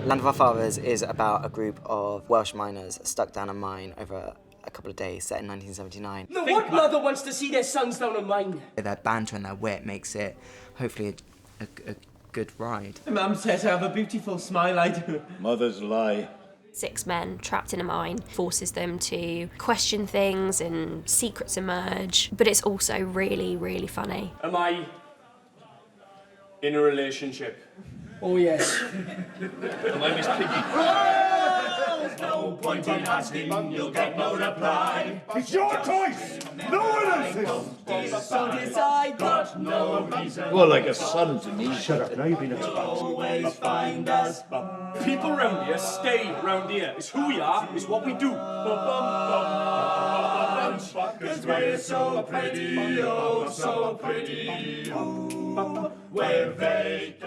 Land of Our Fathers is about a group of Welsh miners stuck down a mine over a couple of days, set in 1979. Now, what mother wants to see their sons down a mine? Their banter and their wit makes it, hopefully, a good ride. Mum says I have a beautiful smile, I do. Mothers lie. 6 men trapped in a mine forces them to question things and secrets emerge, but it's also really, really funny. Am I in a relationship? Oh, yes. Am I Miss Piggy? No point in asking, you'll get no reply. It's your choice! No one else's! So decide, got no reason. Well, like a son to me. Shut up, now you've been Always find us. People round here stay round here. It's who we are, it's what we do. Cause we're so pretty, oh so pretty. We're vacant.